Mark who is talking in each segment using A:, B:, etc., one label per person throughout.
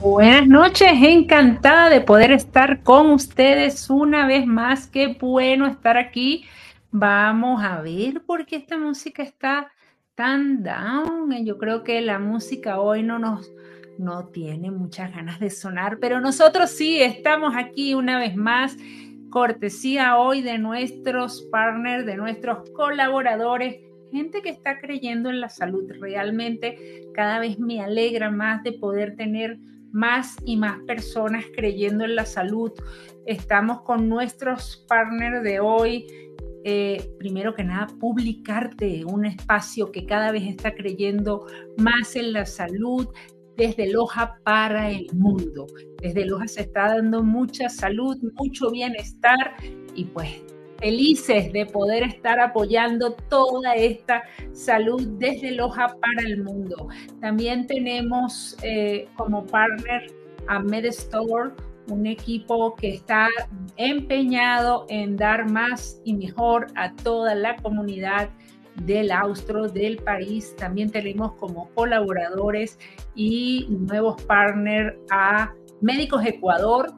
A: Buenas noches, encantada de poder estar con ustedes una vez más. Qué bueno estar aquí. Vamos a ver por qué esta música está tan down. Yo creo que la música hoy no tiene muchas ganas de sonar, pero nosotros sí estamos aquí una vez más. Cortesía hoy de nuestros partners, de nuestros colaboradores, gente que está creyendo en la salud. Realmente cada vez me alegra más de poder tener más y más personas creyendo en la salud. Estamos con nuestros partners de hoy. Primero que nada, Publicarte, un espacio que cada vez está creyendo más en la salud desde Loja para el mundo. Desde Loja se está dando mucha salud, mucho bienestar y pues felices de poder estar apoyando toda esta salud desde Loja para el mundo. También tenemos como partner a MedStore, un equipo que está empeñado en dar más y mejor a toda la comunidad del austro del país. También tenemos como colaboradores y nuevos partners a Médicos Ecuador.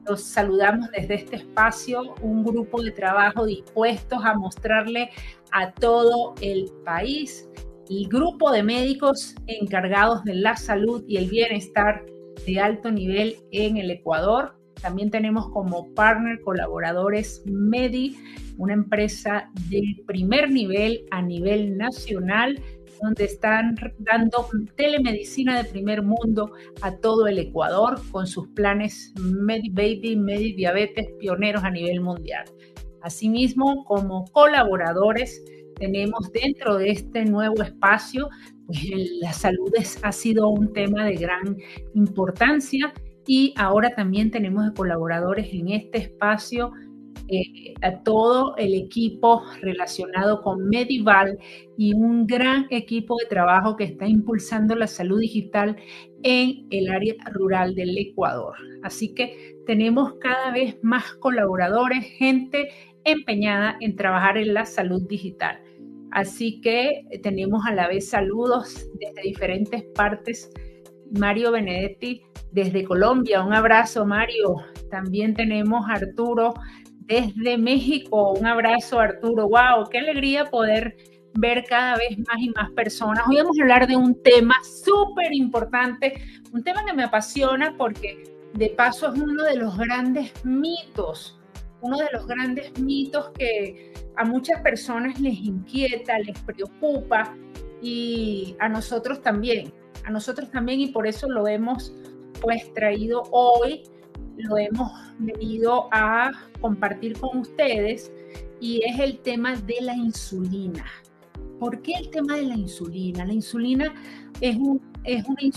A: Los saludamos desde este espacio, un grupo de trabajo dispuestos a mostrarle a todo el país el grupo de médicos encargados de la salud y el bienestar de alto nivel en el Ecuador. También tenemos como partner colaboradores Medi, una empresa de primer nivel a nivel nacional, donde están dando telemedicina de primer mundo a todo el Ecuador con sus planes MediBaby, MediDiabetes, pioneros a nivel mundial. Asimismo, como colaboradores, tenemos dentro de este nuevo espacio, pues la salud ha sido un tema de gran importancia y ahora también tenemos de colaboradores en este espacio a todo el equipo relacionado con Medival y un gran equipo de trabajo que está impulsando la salud digital en el área rural del Ecuador. Así que tenemos cada vez más colaboradores, gente empeñada en trabajar en la salud digital. Así que tenemos a la vez saludos desde diferentes partes. Mario Benedetti desde Colombia, un abrazo Mario. También tenemos a Arturo desde México, un abrazo Arturo. Wow, qué alegría poder ver cada vez más y más personas. Hoy vamos a hablar de un tema súper importante, un tema que me apasiona porque de paso es uno de los grandes mitos que a muchas personas les inquieta, les preocupa y a nosotros también y por eso lo hemos pues traído hoy, lo hemos venido a compartir con ustedes y es el tema de la insulina. ¿Por qué el tema de la insulina? La insulina es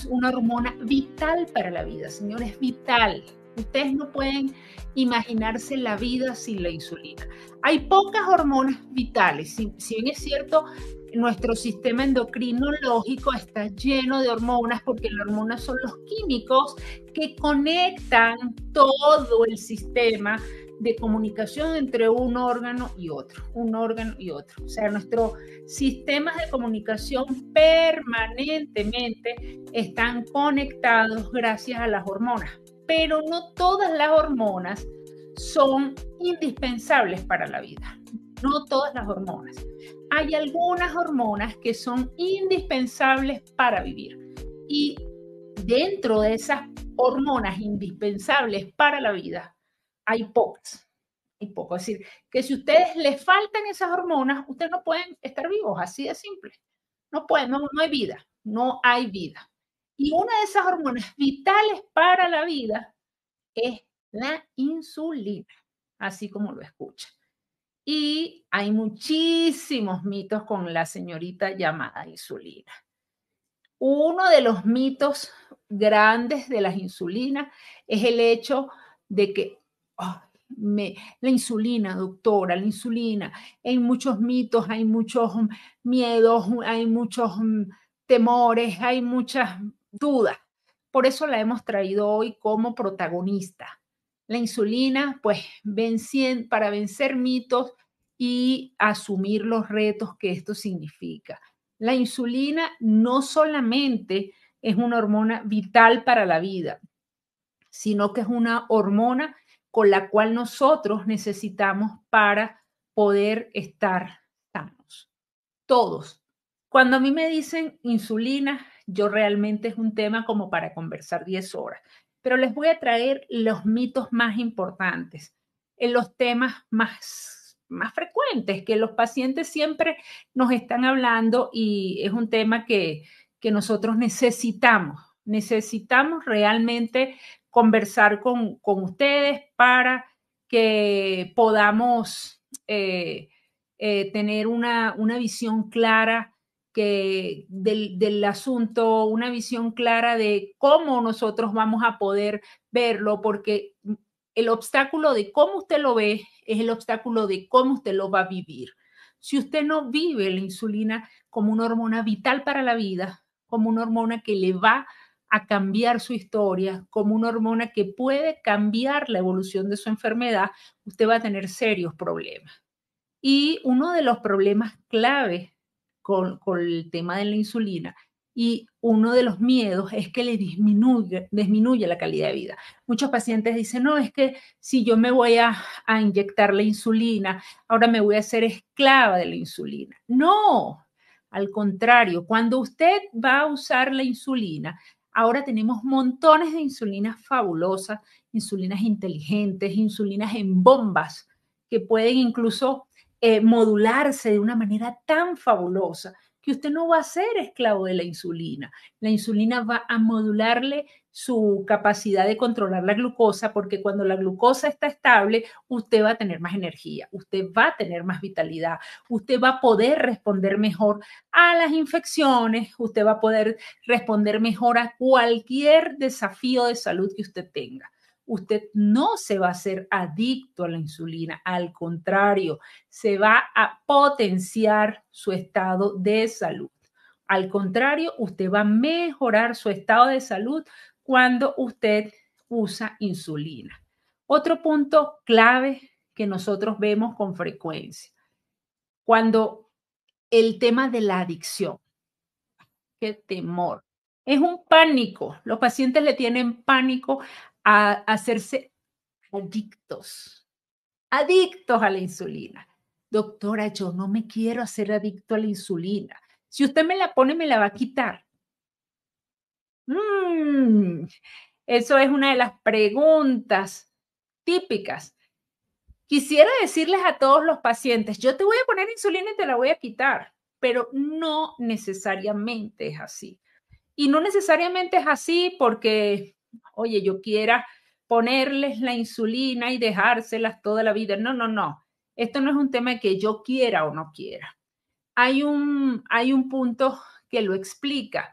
A: una hormona vital para la vida, señores, vital. Ustedes no pueden imaginarse la vida sin la insulina. Hay pocas hormonas vitales, si bien es cierto, nuestro sistema endocrinológico está lleno de hormonas porque las hormonas son los químicos que conectan todo el sistema de comunicación entre un órgano y otro. O sea, nuestros sistemas de comunicación permanentemente están conectados gracias a las hormonas, pero no todas las hormonas son indispensables para la vida. No todas las hormonas. Hay algunas hormonas que son indispensables para vivir y dentro de esas hormonas indispensables para la vida hay pocas. Es decir, que si a ustedes les faltan esas hormonas, ustedes no pueden estar vivos, así de simple. No pueden, no hay vida, no hay vida. Y una de esas hormonas vitales para la vida es la insulina, así como lo escuchan. Y hay muchísimos mitos con la señorita llamada insulina. Uno de los mitos grandes de las insulinas es el hecho de que la insulina, doctora, la insulina, hay muchos mitos, hay muchos miedos, hay muchos temores, hay muchas dudas. Por eso la hemos traído hoy como protagonista. La insulina, pues, para vencer mitos y asumir los retos que esto significa. La insulina no solamente es una hormona vital para la vida, sino que es una hormona con la cual nosotros necesitamos para poder estar sanos. Todos. Cuando a mí me dicen insulina, yo realmente es un tema como para conversar 10 horas, pero les voy a traer los mitos más importantes, en los temas más frecuentes que los pacientes siempre nos están hablando y es un tema que nosotros necesitamos realmente conversar con ustedes para que podamos tener una visión clara del asunto, una visión clara de cómo nosotros vamos a poder verlo, porque el obstáculo de cómo usted lo ve es el obstáculo de cómo usted lo va a vivir. Si usted no vive la insulina como una hormona vital para la vida, como una hormona que le va a cambiar su historia, como una hormona que puede cambiar la evolución de su enfermedad, usted va a tener serios problemas. Y uno de los problemas clave con el tema de la insulina y uno de los miedos es que le disminuye la calidad de vida. Muchos pacientes dicen, no, es que si yo me voy a inyectar la insulina, ahora me voy a hacer esclava de la insulina. No, al contrario, cuando usted va a usar la insulina, ahora tenemos montones de insulinas fabulosas, insulinas inteligentes, insulinas en bombas que pueden incluso modularse de una manera tan fabulosa que usted no va a ser esclavo de la insulina. La insulina va a modularle su capacidad de controlar la glucosa, porque cuando la glucosa está estable, usted va a tener más energía, usted va a tener más vitalidad, usted va a poder responder mejor a las infecciones, usted va a poder responder mejor a cualquier desafío de salud que usted tenga. Usted no se va a hacer adicto a la insulina, al contrario, se va a potenciar su estado de salud. Al contrario, usted va a mejorar su estado de salud cuando usted usa insulina. Otro punto clave que nosotros vemos con frecuencia, cuando el tema de la adicción, qué temor, es un pánico. Los pacientes le tienen pánico a hacerse adictos a la insulina. Doctora, yo no me quiero hacer adicto a la insulina. Si usted me la pone, me la va a quitar. Mm, eso es una de las preguntas típicas. Quisiera decirles a todos los pacientes, yo te voy a poner insulina y te la voy a quitar, pero no necesariamente es así. Y no necesariamente es así porque, oye, yo quiera ponerles la insulina y dejárselas toda la vida. No, no, no. Esto no es un tema de que yo quiera o no quiera. Hay un punto que lo explica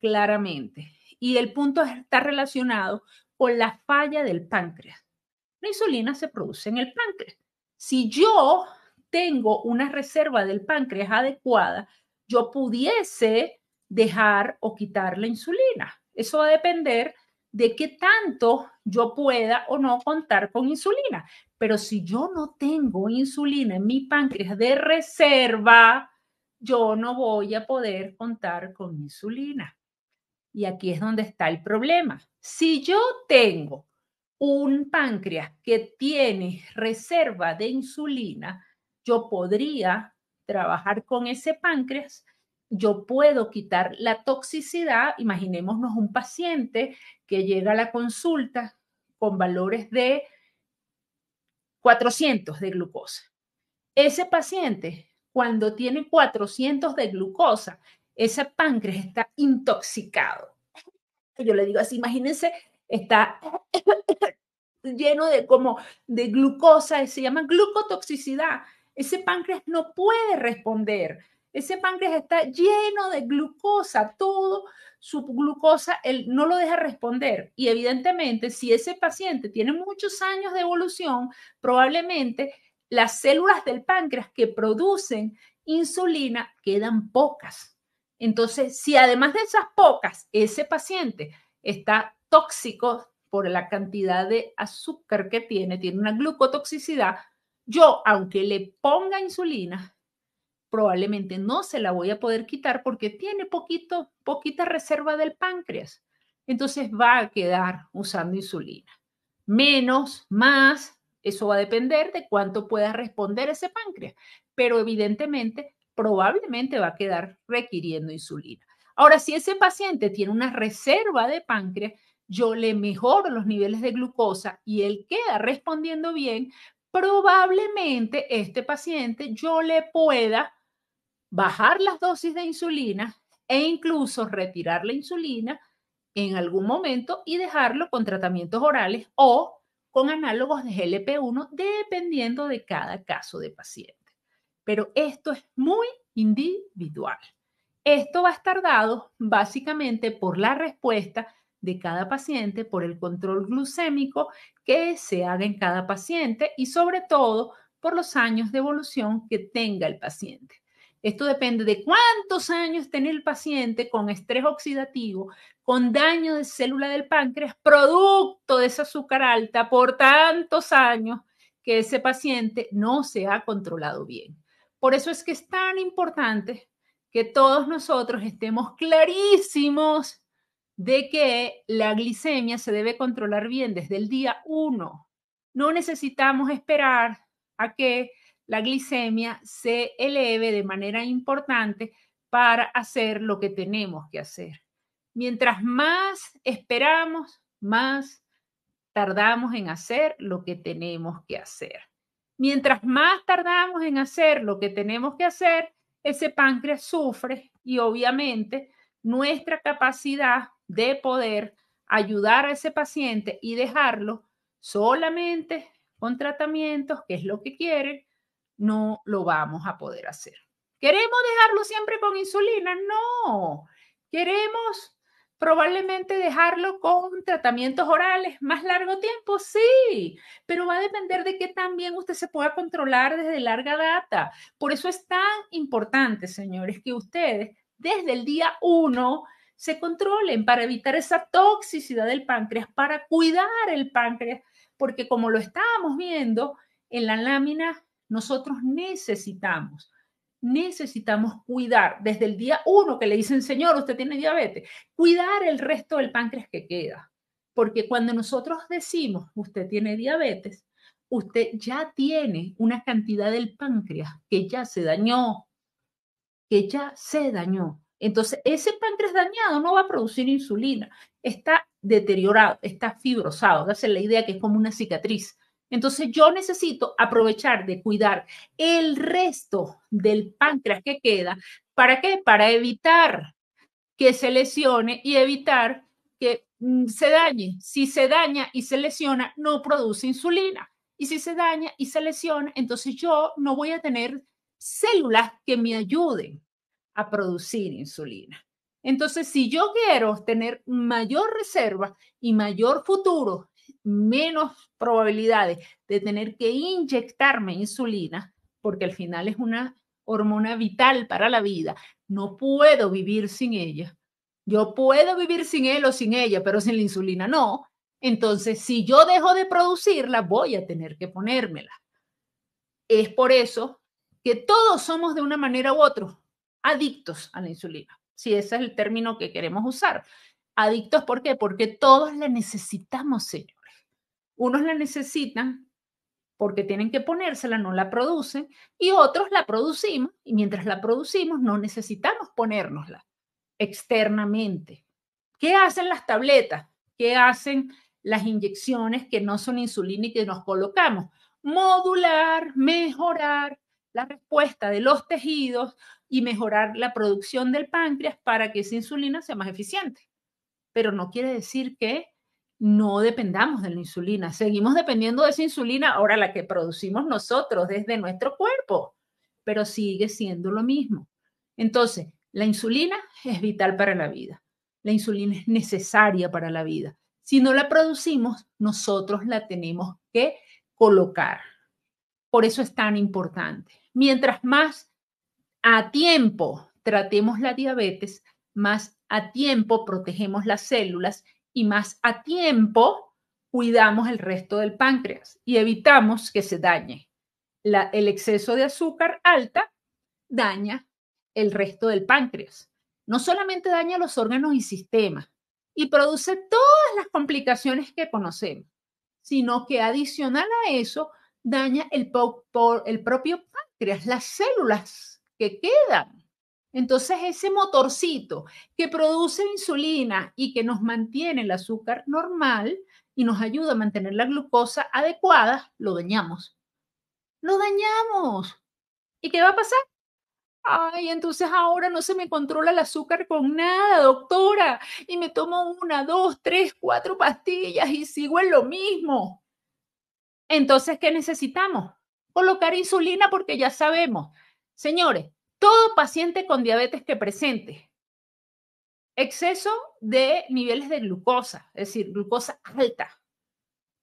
A: claramente y el punto está relacionado con la falla del páncreas. La insulina se produce en el páncreas. Si yo tengo una reserva del páncreas adecuada, yo pudiese dejar o quitar la insulina. Eso va a depender de qué tanto yo pueda o no contar con insulina. Pero si yo no tengo insulina en mi páncreas de reserva, yo no voy a poder contar con insulina. Y aquí es donde está el problema. Si yo tengo un páncreas que tiene reserva de insulina, yo podría trabajar con ese páncreas, yo puedo quitar la toxicidad. Imaginémonos un paciente que llega a la consulta con valores de 400 de glucosa. Ese paciente, cuando tiene 400 de glucosa, ese páncreas está intoxicado. Yo le digo así, imagínense, está lleno de como de glucosa, se llama glucotoxicidad. Ese páncreas no puede responder. Ese páncreas está lleno de glucosa, todo su glucosa él no lo deja responder. Y evidentemente, si ese paciente tiene muchos años de evolución, probablemente las células del páncreas que producen insulina quedan pocas. Entonces, si además de esas pocas, ese paciente está tóxico por la cantidad de azúcar que tiene una glucotoxicidad, yo, aunque le ponga insulina, probablemente no se la voy a poder quitar porque tiene poquita reserva del páncreas. entonces va a quedar usando insulina. Menos, más, eso va a depender de cuánto pueda responder ese páncreas, pero evidentemente, probablemente va a quedar requiriendo insulina. Ahora, si ese paciente tiene una reserva de páncreas, yo le mejoro los niveles de glucosa y él queda respondiendo bien, probablemente este paciente yo le pueda bajar las dosis de insulina e incluso retirar la insulina en algún momento y dejarlo con tratamientos orales o con análogos de GLP-1, dependiendo de cada caso de paciente. Pero esto es muy individual. Esto va a estar dado básicamente por la respuesta de cada paciente, por el control glucémico que se haga en cada paciente y sobre todo por los años de evolución que tenga el paciente. Esto depende de cuántos años tiene el paciente con estrés oxidativo, con daño de célula del páncreas, producto de esa azúcar alta por tantos años que ese paciente no se ha controlado bien. Por eso es que es tan importante que todos nosotros estemos clarísimos de que la glicemia se debe controlar bien desde el día 1. No necesitamos esperar a que la glicemia se eleve de manera importante para hacer lo que tenemos que hacer. Mientras más esperamos, más tardamos en hacer lo que tenemos que hacer. Mientras más tardamos en hacer lo que tenemos que hacer, ese páncreas sufre y obviamente nuestra capacidad de poder ayudar a ese paciente y dejarlo solamente con tratamientos, que es lo que quiere, no lo vamos a poder hacer. ¿Queremos dejarlo siempre con insulina? No. ¿Queremos probablemente dejarlo con tratamientos orales más largo tiempo? Sí, pero va a depender de que también usted se pueda controlar desde larga data. Por eso es tan importante, señores, que ustedes desde el día 1 se controlen para evitar esa toxicidad del páncreas, para cuidar el páncreas, porque como lo estábamos viendo en la lámina, nosotros necesitamos cuidar desde el día 1 que le dicen, señor, usted tiene diabetes, cuidar el resto del páncreas que queda. Porque cuando nosotros decimos, usted tiene diabetes, usted ya tiene una cantidad del páncreas que ya se dañó, que ya se dañó. Entonces, ese páncreas dañado no va a producir insulina, está deteriorado, está fibrosado. Hágase la idea que es como una cicatriz. Entonces, yo necesito aprovechar de cuidar el resto del páncreas que queda. ¿Para qué? Para evitar que se lesione y evitar que se dañe. Si se daña y se lesiona, no produce insulina. Y si se daña y se lesiona, entonces yo no voy a tener células que me ayuden a producir insulina. Entonces, si yo quiero tener mayor reserva y mayor futuro, menos probabilidades de tener que inyectarme insulina, porque al final es una hormona vital para la vida, no puedo vivir sin ella. Yo puedo vivir sin él o sin ella, pero sin la insulina no. Entonces, si yo dejo de producirla, voy a tener que ponérmela. Es por eso que todos somos de una manera u otra adictos a la insulina, si ese es el término que queremos usar. Adictos, ¿por qué? Porque todos la necesitamos, señores. Unos la necesitan porque tienen que ponérsela, no la producen, y otros la producimos, y mientras la producimos no necesitamos ponérnosla externamente. ¿Qué hacen las tabletas? ¿Qué hacen las inyecciones que no son insulina y que nos colocamos? Modular, mejorar la respuesta de los tejidos y mejorar la producción del páncreas para que esa insulina sea más eficiente. Pero no quiere decir que no dependamos de la insulina. Seguimos dependiendo de esa insulina, ahora la que producimos nosotros desde nuestro cuerpo, pero sigue siendo lo mismo. Entonces, la insulina es vital para la vida. La insulina es necesaria para la vida. Si no la producimos, nosotros la tenemos que colocar. Por eso es tan importante. Mientras más a tiempo tratemos la diabetes, más a tiempo protegemos las células y más a tiempo cuidamos el resto del páncreas y evitamos que se dañe. El exceso de azúcar alta daña el resto del páncreas. No solamente daña los órganos y sistemas, y produce todas las complicaciones que conocemos, sino que adicional a eso daña el propio páncreas, las células que quedan. Entonces, ese motorcito que produce insulina y que nos mantiene el azúcar normal y nos ayuda a mantener la glucosa adecuada, lo dañamos. Lo dañamos. ¿Y qué va a pasar? Ay, entonces ahora no se me controla el azúcar con nada, doctora. Y me tomo una, dos, tres, cuatro pastillas y sigo en lo mismo. Entonces, ¿qué necesitamos? Colocar insulina porque ya sabemos. Señores, todo paciente con diabetes que presente exceso de niveles de glucosa, es decir, glucosa alta,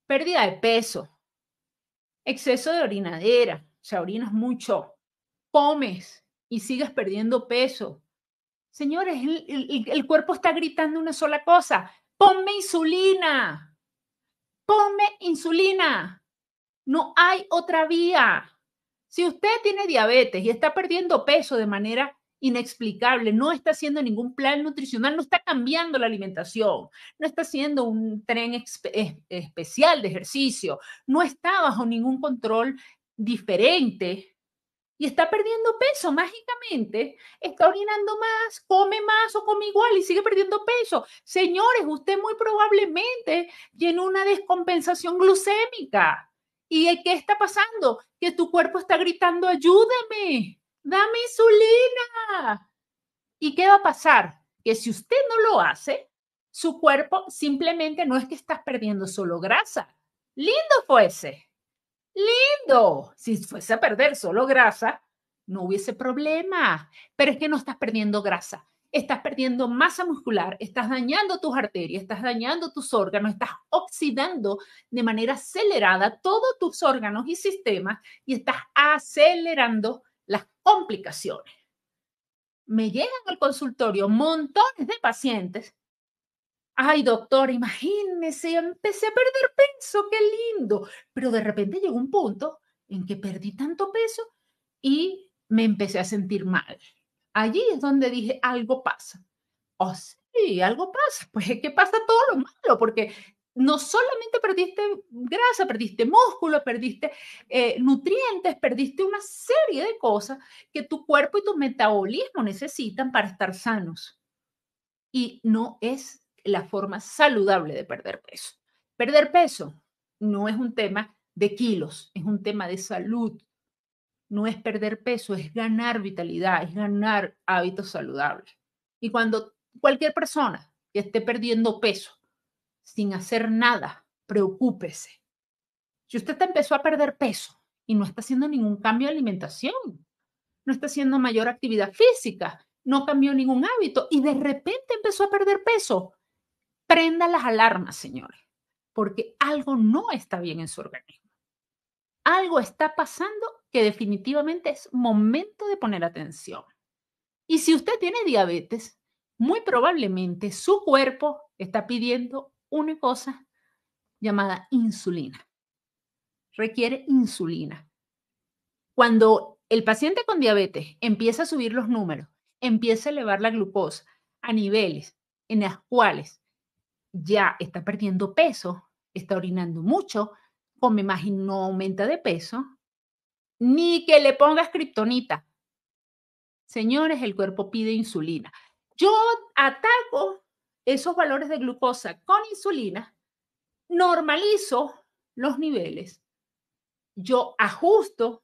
A: pérdida de peso, exceso de orinadera, o sea, orinas mucho, comes y sigues perdiendo peso. Señores, el cuerpo está gritando una sola cosa, ponme insulina, ponme insulina. No hay otra vía. Si usted tiene diabetes y está perdiendo peso de manera inexplicable, no está haciendo ningún plan nutricional, no está cambiando la alimentación, no está haciendo un tren especial de ejercicio, no está bajo ningún control diferente y está perdiendo peso mágicamente, está orinando más o come igual y sigue perdiendo peso. Señores, usted muy probablemente tiene una descompensación glucémica. ¿Y qué está pasando? Que tu cuerpo está gritando, ayúdame, dame insulina. ¿Y qué va a pasar? Que si usted no lo hace, su cuerpo simplemente no es que estás perdiendo solo grasa. Lindo fuese, lindo. Si fuese a perder solo grasa, no hubiese problema. Pero es que no estás perdiendo grasa. Estás perdiendo masa muscular, estás dañando tus arterias, estás dañando tus órganos, estás oxidando de manera acelerada todos tus órganos y sistemas y estás acelerando las complicaciones. Me llegan al consultorio montones de pacientes. Ay, doctor, imagínese, empecé a perder peso, qué lindo. Pero de repente llegó un punto en que perdí tanto peso y me empecé a sentir mal. Allí es donde dije, algo pasa. Oh, sí, algo pasa. Pues es que pasa todo lo malo, porque no solamente perdiste grasa, perdiste músculo, perdiste nutrientes, perdiste una serie de cosas que tu cuerpo y tu metabolismo necesitan para estar sanos. Y no es la forma saludable de perder peso. Perder peso no es un tema de kilos, es un tema de salud. No es perder peso, es ganar vitalidad, es ganar hábitos saludables. Y cuando cualquier persona que esté perdiendo peso sin hacer nada, preocúpese. Si usted empezó a perder peso y no está haciendo ningún cambio de alimentación, no está haciendo mayor actividad física, no cambió ningún hábito y de repente empezó a perder peso, prenda las alarmas, señores, porque algo no está bien en su organismo. Algo está pasando que definitivamente es momento de poner atención. Y si usted tiene diabetes, muy probablemente su cuerpo está pidiendo una cosa llamada insulina. Requiere insulina. Cuando el paciente con diabetes empieza a subir los números, empieza a elevar la glucosa a niveles en los cuales ya está perdiendo peso, está orinando mucho, come más y no aumenta de peso, ni que le pongas kriptonita. Señores, el cuerpo pide insulina. Yo ataco esos valores de glucosa con insulina, normalizo los niveles, yo ajusto,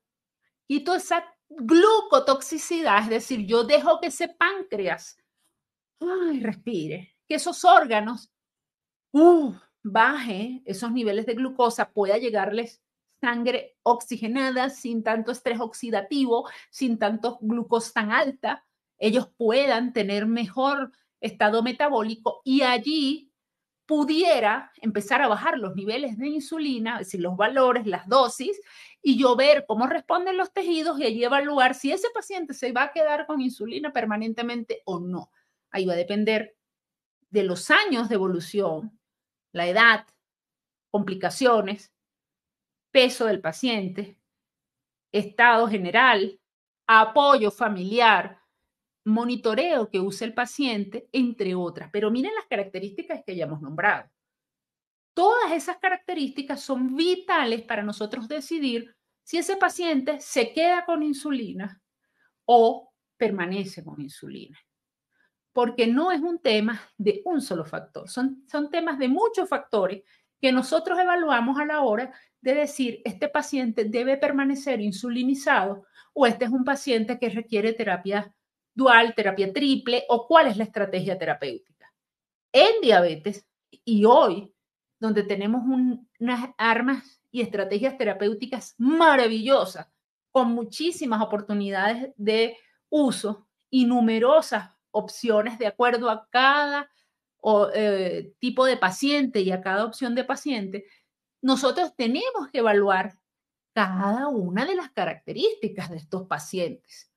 A: quito esa glucotoxicidad, es decir, yo dejo que ese páncreas respire, que esos órganos baje esos niveles de glucosa, pueda llegarles sangre oxigenada, sin tanto estrés oxidativo, sin tanto glucosa tan alta, ellos puedan tener mejor estado metabólico y allí pudiera empezar a bajar los niveles de insulina, es decir, los valores, las dosis, y yo ver cómo responden los tejidos y allí evaluar si ese paciente se va a quedar con insulina permanentemente o no. Ahí va a depender de los años de evolución, la edad, complicaciones, peso del paciente, estado general, apoyo familiar, monitoreo que use el paciente, entre otras. Pero miren las características que ya hemos nombrado. Todas esas características son vitales para nosotros decidir si ese paciente se queda con insulina o permanece con insulina. Porque no es un tema de un solo factor, son temas de muchos factores que nosotros evaluamos a la hora de decir, este paciente debe permanecer insulinizado o este es un paciente que requiere terapia dual, terapia triple o cuál es la estrategia terapéutica. En diabetes y hoy, donde tenemos unas armas y estrategias terapéuticas maravillosas, con muchísimas oportunidades de uso y numerosas opciones de acuerdo a cada tipo de paciente y a cada opción de paciente, nosotros tenemos que evaluar cada una de las características de estos pacientes.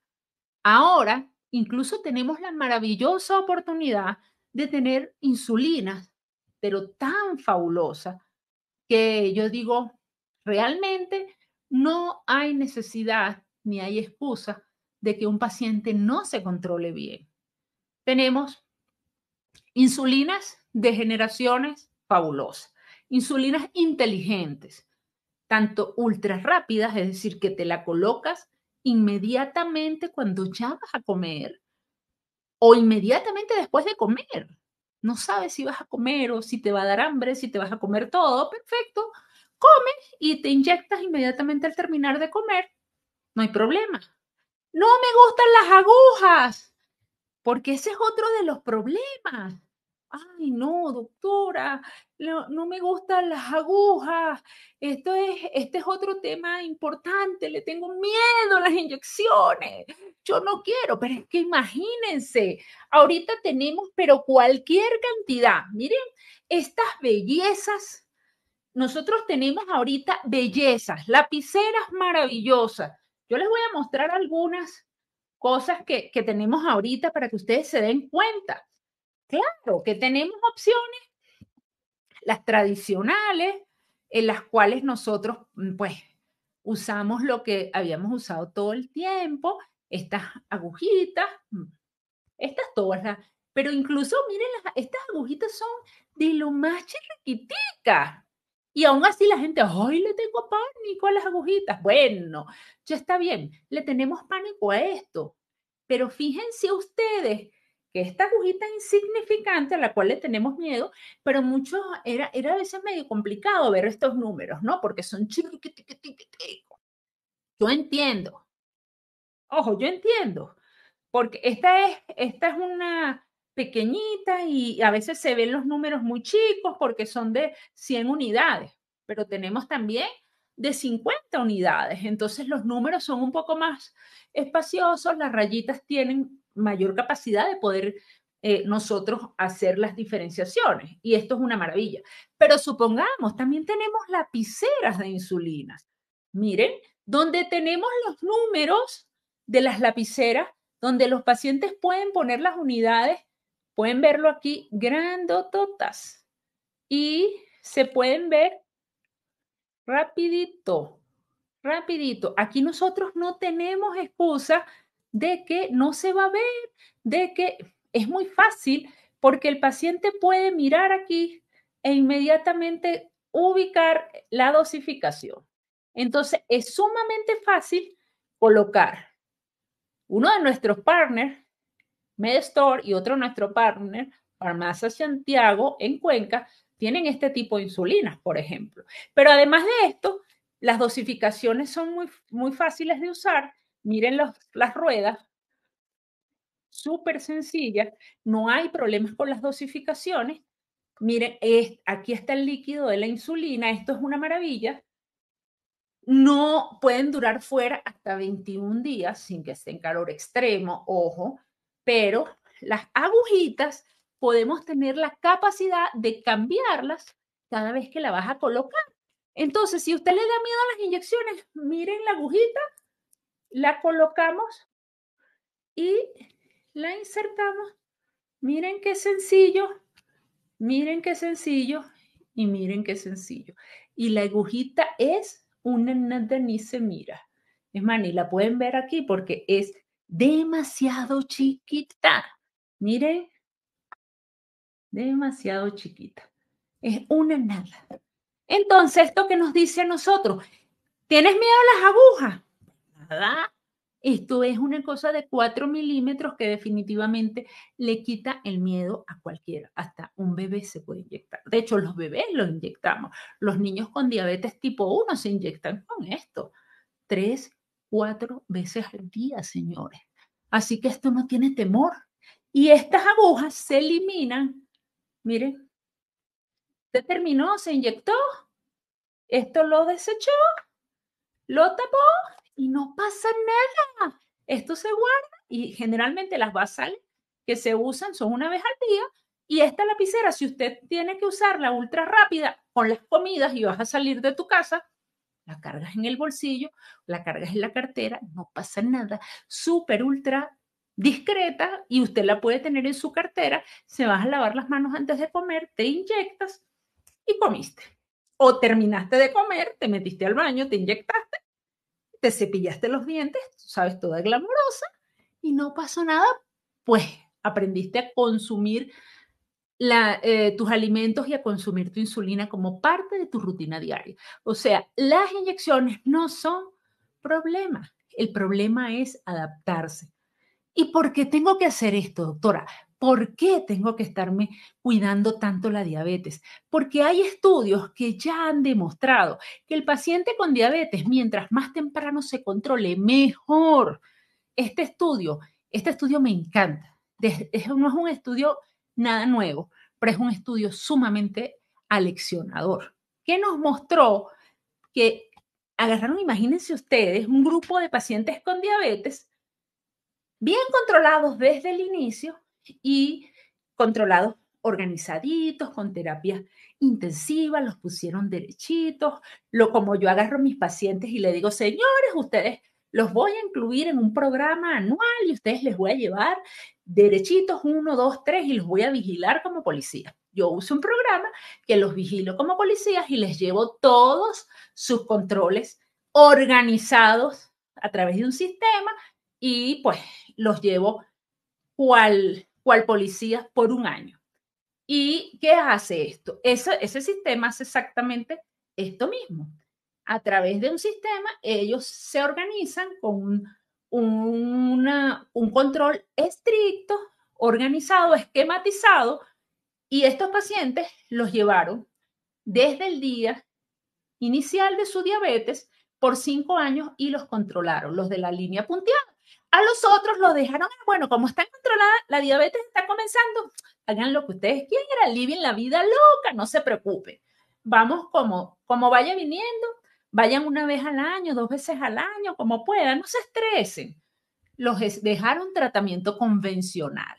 A: Ahora, incluso tenemos la maravillosa oportunidad de tener insulinas, pero tan fabulosa que yo digo, realmente no hay necesidad ni hay excusa de que un paciente no se controle bien. Tenemos insulinas de generaciones fabulosas, insulinas inteligentes, tanto ultra rápidas, es decir, que te la colocas inmediatamente cuando ya vas a comer o inmediatamente después de comer. No sabes si vas a comer o si te va a dar hambre, si te vas a comer todo, perfecto. Comes y te inyectas inmediatamente al terminar de comer. No hay problema. No me gustan las agujas, porque ese es otro de los problemas. Ay, no, doctora, no me gustan las agujas. Este es otro tema importante. Le tengo miedo a las inyecciones. Yo no quiero, pero es que imagínense, ahorita tenemos, pero cualquier cantidad. Miren, estas bellezas, nosotros tenemos ahorita bellezas, lapiceras maravillosas. Yo les voy a mostrar algunas cosas que tenemos ahorita para que ustedes se den cuenta. Claro que tenemos opciones, las tradicionales, en las cuales nosotros, pues, usamos lo que habíamos usado todo el tiempo, estas agujitas, estas todas, pero incluso, miren, estas agujitas son de lo más chiquiticas. Y aún así la gente, ay, le tengo pánico a las agujitas. Bueno, ya está bien, le tenemos pánico a esto. Pero fíjense ustedes que esta agujita insignificante a la cual le tenemos miedo, pero mucho era a veces medio complicado ver estos números, ¿no? Porque son chiquititicos. Yo entiendo. Ojo, yo entiendo. Porque esta es una pequeñita y a veces se ven los números muy chicos porque son de 100 unidades, pero tenemos también de 50 unidades. Entonces los números son un poco más espaciosos, las rayitas tienen mayor capacidad de poder nosotros hacer las diferenciaciones y esto es una maravilla. Pero supongamos, también tenemos lapiceras de insulinas. Miren, donde tenemos los números de las lapiceras donde los pacientes pueden poner las unidades, pueden verlo aquí, grandototas, y se pueden ver rapidito, rapidito. Aquí nosotros no tenemos excusa de que no se va a ver, de que es muy fácil porque el paciente puede mirar aquí e inmediatamente ubicar la dosificación. Entonces, es sumamente fácil colocar uno de nuestros partners, MedStore, y otro nuestro partner, Farmacia Santiago, en Cuenca, tienen este tipo de insulinas, por ejemplo. Pero además de esto, las dosificaciones son muy fáciles de usar. Miren las ruedas, súper sencillas, no hay problemas con las dosificaciones. Miren, aquí está el líquido de la insulina, esto es una maravilla. No pueden durar fuera hasta 21 días sin que esté en calor extremo, ojo, pero las agujitas podemos tener la capacidad de cambiarlas cada vez que la vas a colocar. Entonces, si usted le da miedo a las inyecciones, miren la agujita, la colocamos y la insertamos. Miren qué sencillo, miren qué sencillo y miren qué sencillo. Y la agujita es una nada ni se mira. Es más, ni la pueden ver aquí porque es demasiado chiquita. Miren, demasiado chiquita. Es una nada. Entonces, ¿esto qué nos dice a nosotros? ¿Tienes miedo a las agujas? Nada. Esto es una cosa de 4 milímetros que definitivamente le quita el miedo a cualquiera. Hasta un bebé se puede inyectar. De hecho, los bebés los inyectamos. Los niños con diabetes tipo 1 se inyectan con esto. 3, 4 veces al día, señores. Así que esto no tiene temor. Y estas agujas se eliminan. Miren, usted terminó, se inyectó, esto lo desechó, lo tapó y no pasa nada. Esto se guarda y generalmente las basales que se usan son una vez al día. Y esta lapicera, si usted tiene que usarla ultra rápida con las comidas y vas a salir de tu casa, la cargas en el bolsillo, la cargas en la cartera, no pasa nada, súper ultra discreta y usted la puede tener en su cartera, se vas a lavar las manos antes de comer, te inyectas y comiste. O terminaste de comer, te metiste al baño, te inyectaste, te cepillaste los dientes, sabes, toda glamorosa y no pasó nada, pues aprendiste a consumir tus alimentos y a consumir tu insulina como parte de tu rutina diaria. O sea, las inyecciones no son problema. El problema es adaptarse. ¿Y por qué tengo que hacer esto, doctora? ¿Por qué tengo que estarme cuidando tanto la diabetes? Porque hay estudios que ya han demostrado que el paciente con diabetes, mientras más temprano se controle, mejor. Este estudio, este estudio me encanta. No es un estudio nada nuevo, pero es un estudio sumamente aleccionador, que nos mostró que agarraron, imagínense ustedes, un grupo de pacientes con diabetes bien controlados desde el inicio y controlados organizaditos, con terapias intensivas, los pusieron derechitos, como yo agarro a mis pacientes y le digo, señores, ustedes los voy a incluir en un programa anual y ustedes les voy a llevar derechitos 1, 2, 3 y los voy a vigilar como policías. Yo uso un programa que los vigilo como policías y les llevo todos sus controles organizados a través de un sistema y pues los llevo cual policía por un año. ¿Y qué hace esto? Ese sistema hace exactamente esto mismo. A través de un sistema, ellos se organizan con un control estricto, organizado, esquematizado, y estos pacientes los llevaron desde el día inicial de su diabetes por 5 años y los controlaron, los de la línea punteada. A los otros los dejaron, bueno, como está controlada, la diabetes está comenzando, hagan lo que ustedes quieran, living la vida loca, no se preocupen. Vamos como vaya viniendo, vayan una vez al año, 2 veces al año, como puedan, no se estresen. Los dejaron tratamiento convencional.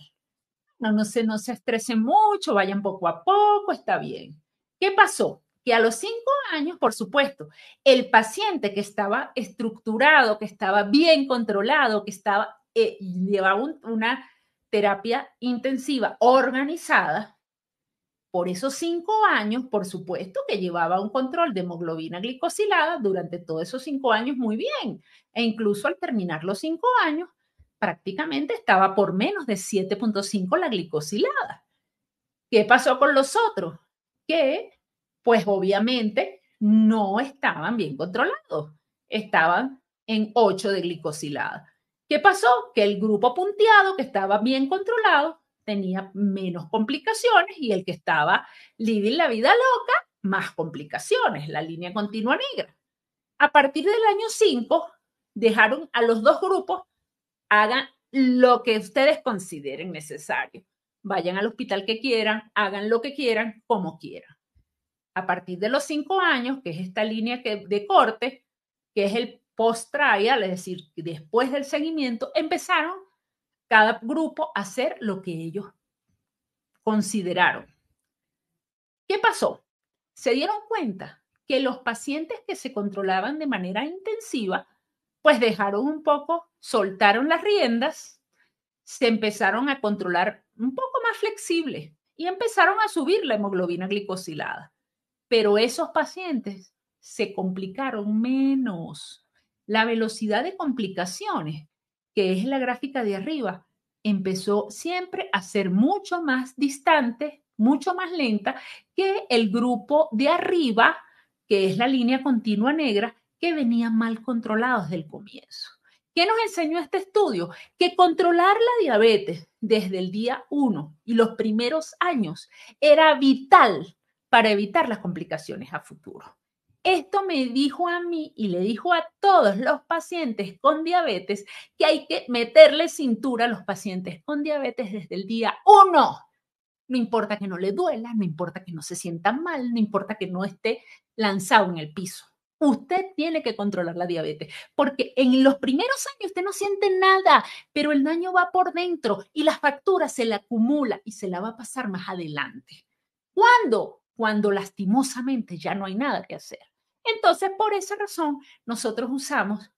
A: No se estresen mucho, vayan poco a poco, está bien. ¿Qué pasó? Que a los 5 años, por supuesto, el paciente que estaba estructurado, que estaba bien controlado, que llevaba una terapia intensiva organizada, por esos 5 años, por supuesto que llevaba un control de hemoglobina glicosilada durante todos esos 5 años muy bien. E incluso al terminar los 5 años, prácticamente estaba por menos de 7,5 la glicosilada. ¿Qué pasó con los otros? Que, pues obviamente, no estaban bien controlados. Estaban en 8 de glicosilada. ¿Qué pasó? Que el grupo punteado, que estaba bien controlado, tenía menos complicaciones y el que estaba living la vida loca, más complicaciones, la línea continua negra. A partir del año 5, dejaron a los dos grupos, hagan lo que ustedes consideren necesario. Vayan al hospital que quieran, hagan lo que quieran, como quieran. A partir de los 5 años, que es esta línea de corte, que es el post-trial, es decir, después del seguimiento, empezaron cada grupo a hacer lo que ellos consideraron. ¿Qué pasó? Se dieron cuenta que los pacientes que se controlaban de manera intensiva, pues dejaron un poco, soltaron las riendas, se empezaron a controlar un poco más flexible y empezaron a subir la hemoglobina glicosilada. Pero esos pacientes se complicaron menos. La velocidad de complicaciones que es la gráfica de arriba, empezó siempre a ser mucho más distante, mucho más lenta que el grupo de arriba, que es la línea continua negra, que venía mal controlado desde el comienzo. ¿Qué nos enseñó este estudio? Que controlar la diabetes desde el día 1 y los primeros años era vital para evitar las complicaciones a futuro. Esto me dijo a mí y le dijo a todos los pacientes con diabetes que hay que meterle cintura a los pacientes con diabetes desde el día 1. No importa que no le duela, no importa que no se sienta mal, no importa que no esté lanzado en el piso. Usted tiene que controlar la diabetes, porque en los primeros años usted no siente nada, pero el daño va por dentro y la factura se le acumula y se la va a pasar más adelante. ¿Cuándo? Cuando lastimosamente ya no hay nada que hacer. Entonces, por esa razón, nosotros usamos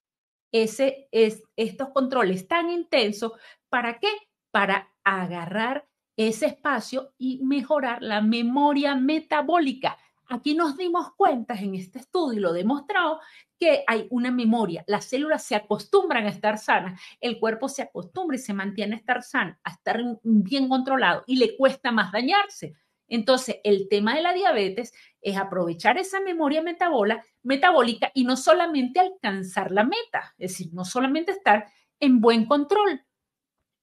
A: estos controles tan intensos. ¿Para qué? Para agarrar ese espacio y mejorar la memoria metabólica. Aquí nos dimos cuenta en este estudio y lo demostrado que hay una memoria. Las células se acostumbran a estar sanas, el cuerpo se acostumbra y se mantiene a estar sano, a estar bien controlado y le cuesta más dañarse. Entonces, el tema de la diabetes es aprovechar esa memoria metabólica y no solamente alcanzar la meta, es decir, no solamente estar en buen control,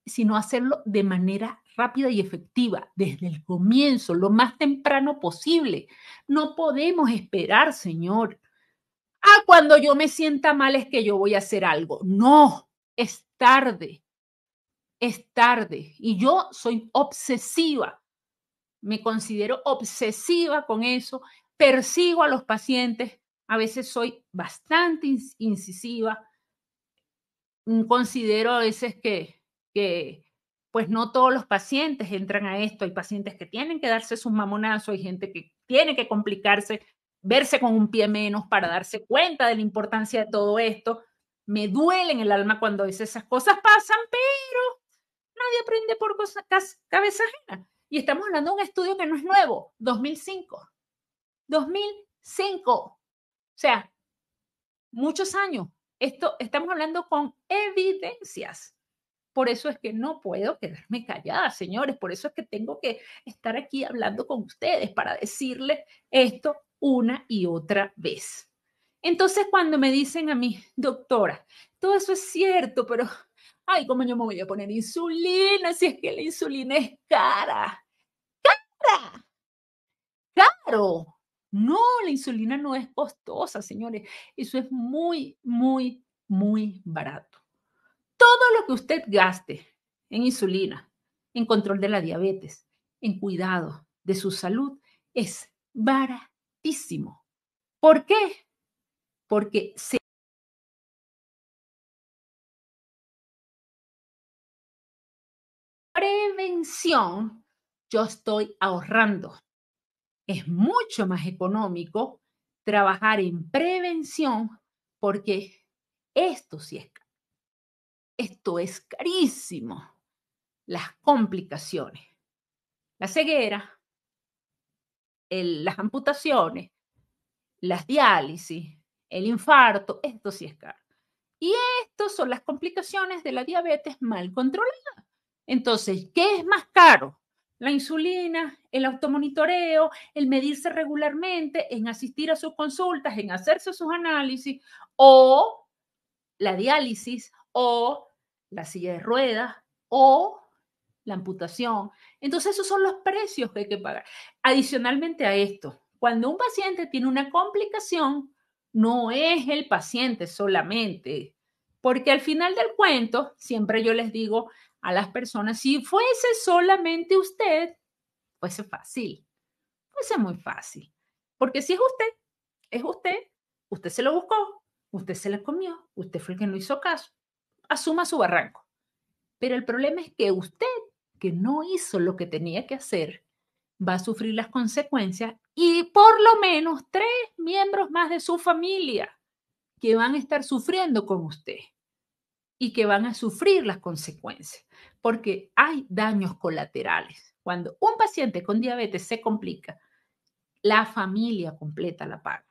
A: sino hacerlo de manera rápida y efectiva, desde el comienzo, lo más temprano posible. No podemos esperar, señor. Ah, cuando yo me sienta mal es que yo voy a hacer algo. No, es tarde, es tarde. Y yo soy obsesiva, me considero obsesiva con eso, persigo a los pacientes, a veces soy bastante incisiva, considero a veces que pues no todos los pacientes entran a esto. Hay pacientes que tienen que darse sus mamonazos, hay gente que tiene que complicarse, verse con un pie menos para darse cuenta de la importancia de todo esto. Me duele en el alma cuando a veces esas cosas pasan, pero nadie aprende por cabeza ajena. Y estamos hablando de un estudio que no es nuevo, 2005. 2005. O sea, muchos años. Esto estamos hablando con evidencias. Por eso es que no puedo quedarme callada, señores. Por eso es que tengo que estar aquí hablando con ustedes para decirles esto una y otra vez. Entonces, cuando me dicen a mí, doctora, todo eso es cierto, pero, ay, ¿cómo yo me voy a poner insulina si es que la insulina es cara? ¡Cara! ¡Caro! No, la insulina no es costosa, señores. Eso es muy, muy, muy barato. Todo lo que usted gaste en insulina, en control de la diabetes, en cuidado de su salud, es baratísimo. ¿Por qué? Porque prevención, yo estoy ahorrando. Es mucho más económico trabajar en prevención porque esto sí es, esto es carísimo. Las complicaciones, la ceguera, las amputaciones, las diálisis, el infarto, esto sí es caro. Y estas son las complicaciones de la diabetes mal controlada. Entonces, ¿qué es más caro? La insulina, el automonitoreo, el medirse regularmente, en asistir a sus consultas, en hacerse sus análisis, o la diálisis, o la silla de ruedas, o la amputación. Entonces, esos son los precios que hay que pagar. Adicionalmente a esto, cuando un paciente tiene una complicación, no es el paciente solamente, porque al final del cuento, siempre yo les digo a las personas, si fuese solamente usted, fuese fácil, fuese muy fácil, porque si es usted, usted se lo buscó, usted se lo comió, usted fue el que no hizo caso, asuma su barranco. Pero el problema es que usted, que no hizo lo que tenía que hacer, va a sufrir las consecuencias y por lo menos 3 miembros más de su familia que van a estar sufriendo con usted y que van a sufrir las consecuencias, porque hay daños colaterales. Cuando un paciente con diabetes se complica, la familia completa la paga.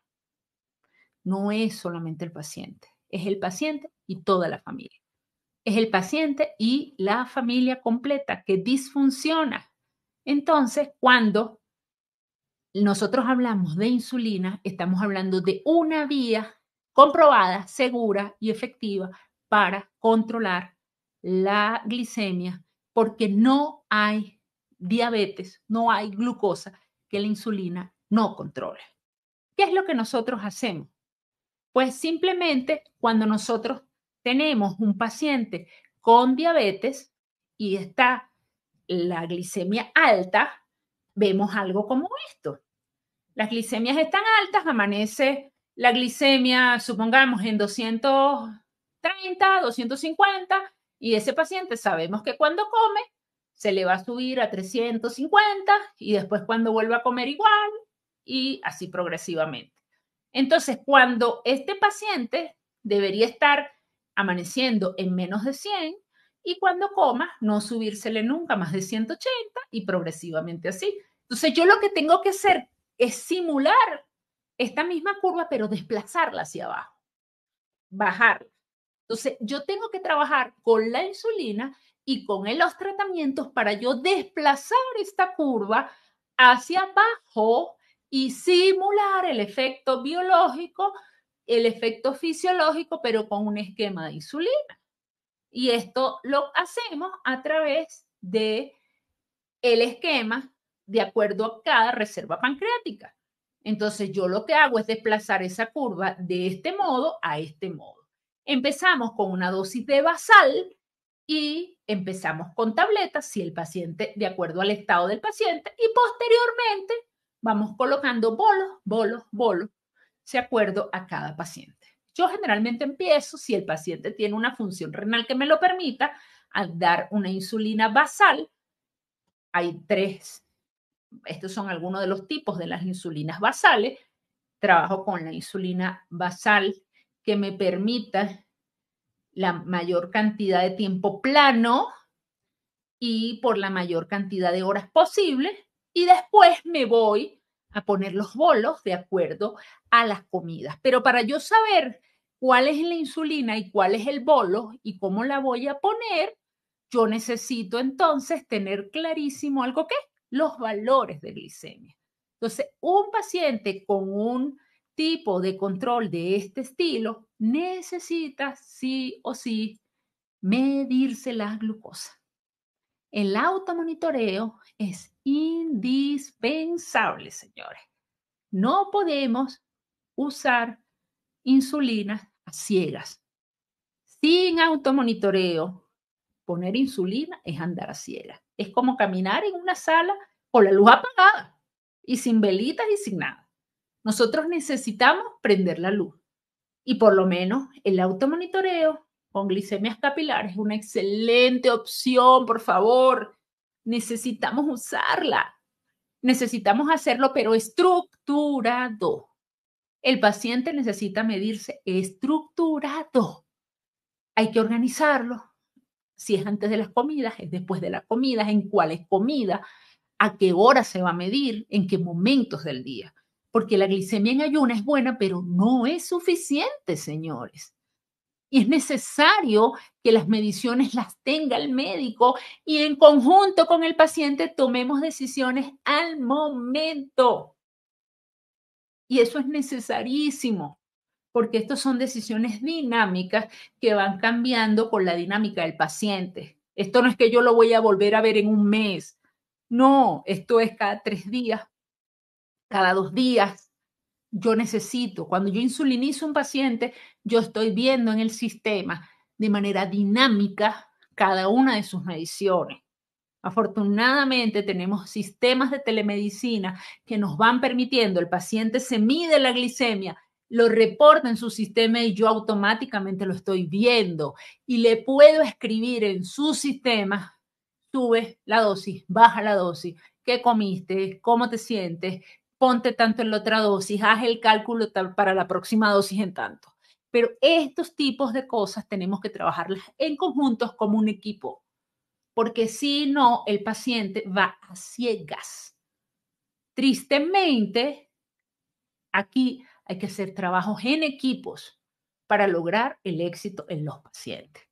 A: No es solamente el paciente, es el paciente y toda la familia. es el paciente y la familia completa que disfunciona. Entonces, cuando nosotros hablamos de insulina, estamos hablando de una vía comprobada, segura y efectiva para controlar la glicemia, porque no hay diabetes, no hay glucosa que la insulina no controle. ¿Qué es lo que nosotros hacemos? Pues simplemente cuando nosotros tenemos un paciente con diabetes y está la glicemia alta, vemos algo como esto. Las glicemias están altas, amanece la glicemia, supongamos, en 230, 250, y ese paciente sabemos que cuando come se le va a subir a 350 y después cuando vuelva a comer igual y así progresivamente. Entonces, cuando este paciente debería estar amaneciendo en menos de 100 y cuando coma no subírsele nunca más de 180 y progresivamente así. Entonces, yo lo que tengo que hacer es simular esta misma curva, pero desplazarla hacia abajo, bajarla. Entonces, yo tengo que trabajar con la insulina y con los tratamientos para yo desplazar esta curva hacia abajo y simular el efecto biológico, el efecto fisiológico, pero con un esquema de insulina. Y esto lo hacemos a través de el esquema de acuerdo a cada reserva pancreática. Entonces, yo lo que hago es desplazar esa curva de este modo a este modo. Empezamos con una dosis de basal y empezamos con tabletas si el paciente, de acuerdo al estado del paciente, y posteriormente vamos colocando bolos, de acuerdo a cada paciente. Yo generalmente empiezo, si el paciente tiene una función renal que me lo permita, a dar una insulina basal. Hay tres, estos son algunos de los tipos de las insulinas basales. Trabajo con la insulina basal que me permita la mayor cantidad de tiempo plano y por la mayor cantidad de horas posible. Y después me voy a poner los bolos de acuerdo a las comidas. Pero para yo saber cuál es la insulina y cuál es el bolo y cómo la voy a poner, yo necesito entonces tener clarísimo algo que los valores de glicemia. Entonces, un paciente con un tipo de control de este estilo necesita sí o sí medirse la glucosa. El automonitoreo es indispensable, señores. No podemos usar insulina a ciegas. Sin automonitoreo, poner insulina es andar a ciegas. Es como caminar en una sala con la luz apagada y sin velitas y sin nada. Nosotros necesitamos prender la luz y por lo menos el automonitoreo con glicemias capilares es una excelente opción, por favor. Necesitamos usarla. Necesitamos hacerlo, pero estructurado. El paciente necesita medirse estructurado. Hay que organizarlo. Si es antes de las comidas, es después de las comidas, en cuáles comidas, a qué hora se va a medir, en qué momentos del día. Porque la glicemia en ayuna es buena, pero no es suficiente, señores. Y es necesario que las mediciones las tenga el médico y en conjunto con el paciente tomemos decisiones al momento. Y eso es necesarísimo, porque estas son decisiones dinámicas que van cambiando con la dinámica del paciente. Esto no es que yo lo voy a volver a ver en un mes. No, esto es cada 3 días, cada 2 días. Yo necesito, cuando yo insulinizo a un paciente, yo estoy viendo en el sistema de manera dinámica cada una de sus mediciones. Afortunadamente tenemos sistemas de telemedicina que nos van permitiendo, el paciente se mide la glicemia, lo reporta en su sistema y yo automáticamente lo estoy viendo y le puedo escribir en su sistema, sube la dosis, baja la dosis, qué comiste, cómo te sientes, ponte tanto en la otra dosis, haz el cálculo para la próxima dosis en tanto. Pero estos tipos de cosas tenemos que trabajarlas en conjuntos como un equipo, porque si no, el paciente va a ciegas. Tristemente, aquí hay que hacer trabajos en equipos para lograr el éxito en los pacientes.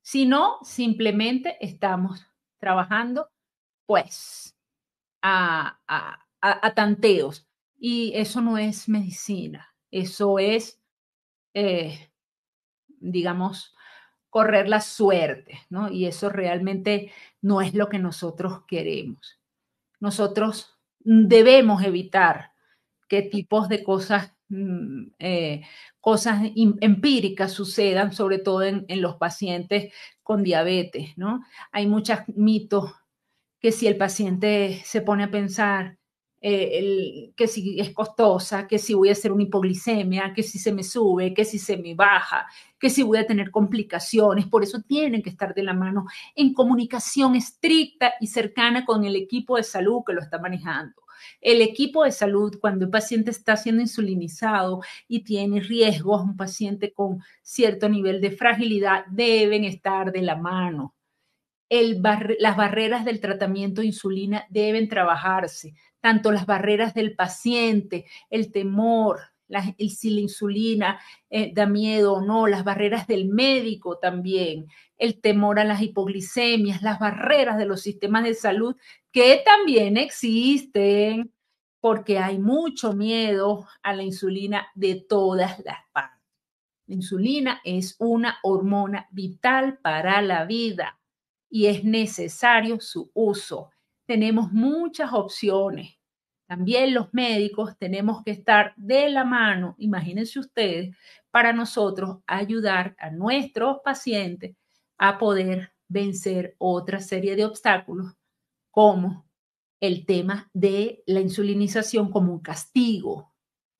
A: Si no, simplemente estamos trabajando, pues, a tanteos. Y eso no es medicina, eso es, eh, digamos, correr la suerte, ¿no? Y eso realmente no es lo que nosotros queremos. Nosotros debemos evitar qué tipos de cosas, cosas empíricas sucedan, sobre todo en los pacientes con diabetes, ¿no? Hay muchos mitos que si el paciente se pone a pensar que si es costosa, que si voy a hacer una hipoglicemia, que si se me sube, que si se me baja, que si voy a tener complicaciones. Por eso tienen que estar de la mano en comunicación estricta y cercana con el equipo de salud que lo está manejando. El equipo de salud, cuando el paciente está siendo insulinizado y tiene riesgos, un paciente con cierto nivel de fragilidad, deben estar de la mano. Las barreras del tratamiento de insulina deben trabajarse, tanto las barreras del paciente, el temor, si la insulina da miedo o no, las barreras del médico también, el temor a las hipoglicemias, las barreras de los sistemas de salud que también existen, porque hay mucho miedo a la insulina de todas las partes. La insulina es una hormona vital para la vida y es necesario su uso. Tenemos muchas opciones. También los médicos tenemos que estar de la mano, imagínense ustedes, para nosotros ayudar a nuestros pacientes a poder vencer otra serie de obstáculos, como el tema de la insulinización como un castigo.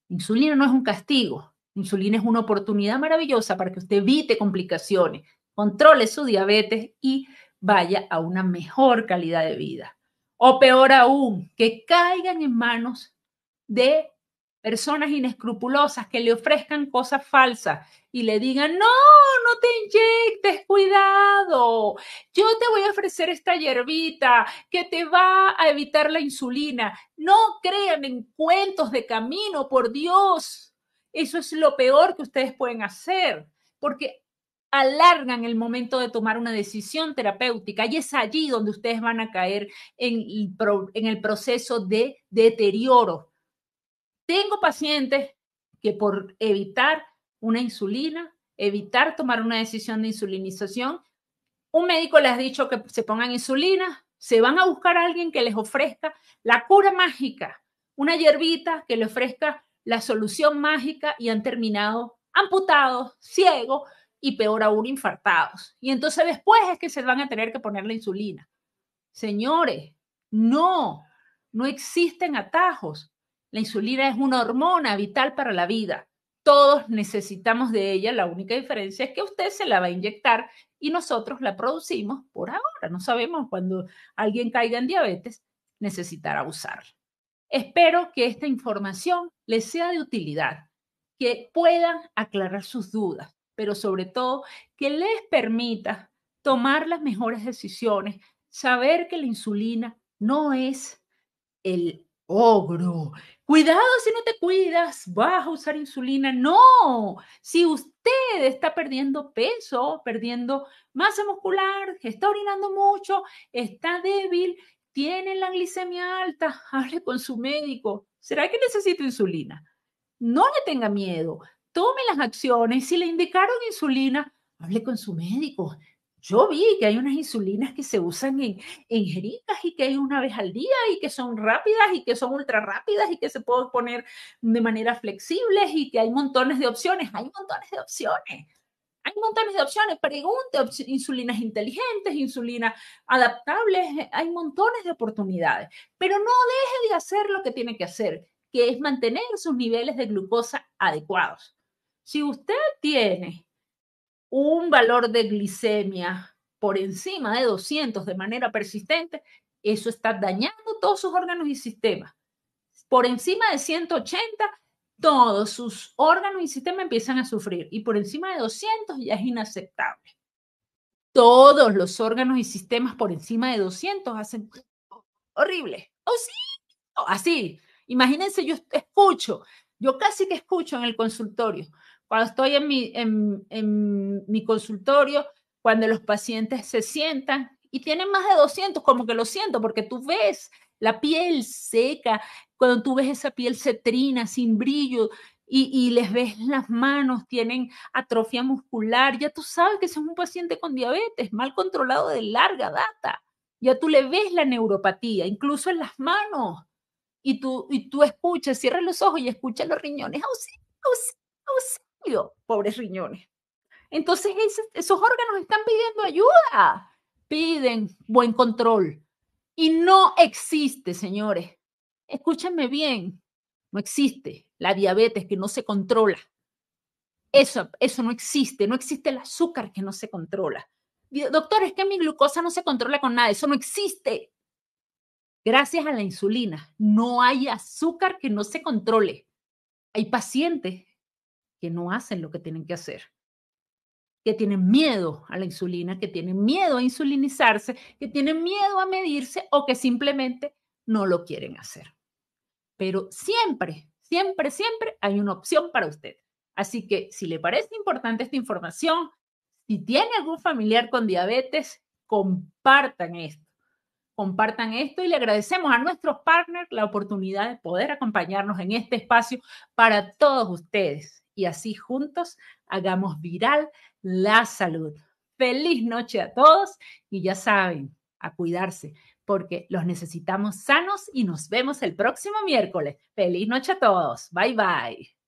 A: Insulina no es un castigo, insulina es una oportunidad maravillosa para que usted evite complicaciones, controle su diabetes y vaya a una mejor calidad de vida. O peor aún, que caigan en manos de personas inescrupulosas que le ofrezcan cosas falsas y le digan, no, no te inyectes, cuidado, yo te voy a ofrecer esta hierbita que te va a evitar la insulina. No crean en cuentos de camino, por Dios. Eso es lo peor que ustedes pueden hacer, porque alargan el momento de tomar una decisión terapéutica y es allí donde ustedes van a caer en el proceso de deterioro. Tengo pacientes que por evitar una insulina, evitar tomar una decisión de insulinización, un médico les ha dicho que se pongan insulina, se van a buscar a alguien que les ofrezca la cura mágica, una hierbita que le ofrezca la solución mágica y han terminado amputados, ciegos y peor aún infartados. Y entonces después es que se van a tener que poner la insulina. Señores, no, no existen atajos. La insulina es una hormona vital para la vida. Todos necesitamos de ella, la única diferencia es que usted se la va a inyectar y nosotros la producimos por ahora. No sabemos cuando alguien caiga en diabetes, necesitará usarla. Espero que esta información les sea de utilidad, que puedan aclarar sus dudas, pero sobre todo que les permita tomar las mejores decisiones, saber que la insulina no es el ogro. Cuidado si no te cuidas, vas a usar insulina. No, si usted está perdiendo peso, perdiendo masa muscular, está orinando mucho, está débil, tiene la glicemia alta, hable con su médico. ¿Será que necesita insulina? No le tenga miedo, tome las acciones. Si le indicaron insulina, hable con su médico. Yo vi que hay unas insulinas que se usan en jeringas y que hay una vez al día y que son rápidas y que son ultra rápidas y que se pueden poner de manera flexible y que hay montones de opciones. Hay montones de opciones. Hay montones de opciones. Pregunte, insulinas inteligentes, insulinas adaptables. Hay montones de oportunidades. Pero no deje de hacer lo que tiene que hacer, que es mantener sus niveles de glucosa adecuados. Si usted tiene un valor de glicemia por encima de 200 de manera persistente, eso está dañando todos sus órganos y sistemas. Por encima de 180, todos sus órganos y sistemas empiezan a sufrir y por encima de 200 ya es inaceptable. Todos los órganos y sistemas por encima de 200 hacen horrible. ¡Oh, sí! Así, imagínense, yo casi que escucho en el consultorio. Cuando estoy en mi consultorio, cuando los pacientes se sientan y tienen más de 200, como que lo siento, porque tú ves la piel seca, cuando tú ves esa piel cetrina, sin brillo, y les ves las manos, tienen atrofia muscular, ya tú sabes que ese es un paciente con diabetes, mal controlado de larga data. Ya tú le ves la neuropatía, incluso en las manos. Y tú escuchas, cierras los ojos y escuchas los riñones. Auxilio, auxilio, auxilio. Pobres riñones. Entonces esos órganos están pidiendo ayuda. Piden buen control. Y no existe, señores. Escúchenme bien. No existe la diabetes que no se controla. Eso no existe. No existe el azúcar que no se controla. Doctor, es que mi glucosa no se controla con nada. Eso no existe. Gracias a la insulina, no hay azúcar que no se controle. Hay pacientes que no hacen lo que tienen que hacer, que tienen miedo a la insulina, que tienen miedo a insulinizarse, que tienen miedo a medirse o que simplemente no lo quieren hacer. Pero siempre, siempre, siempre hay una opción para usted. Así que si le parece importante esta información, si tiene algún familiar con diabetes, compartan esto y le agradecemos a nuestros partners la oportunidad de poder acompañarnos en este espacio para todos ustedes y así juntos hagamos viral la salud. Feliz noche a todos y ya saben, a cuidarse porque los necesitamos sanos y nos vemos el próximo miércoles. Feliz noche a todos. Bye bye.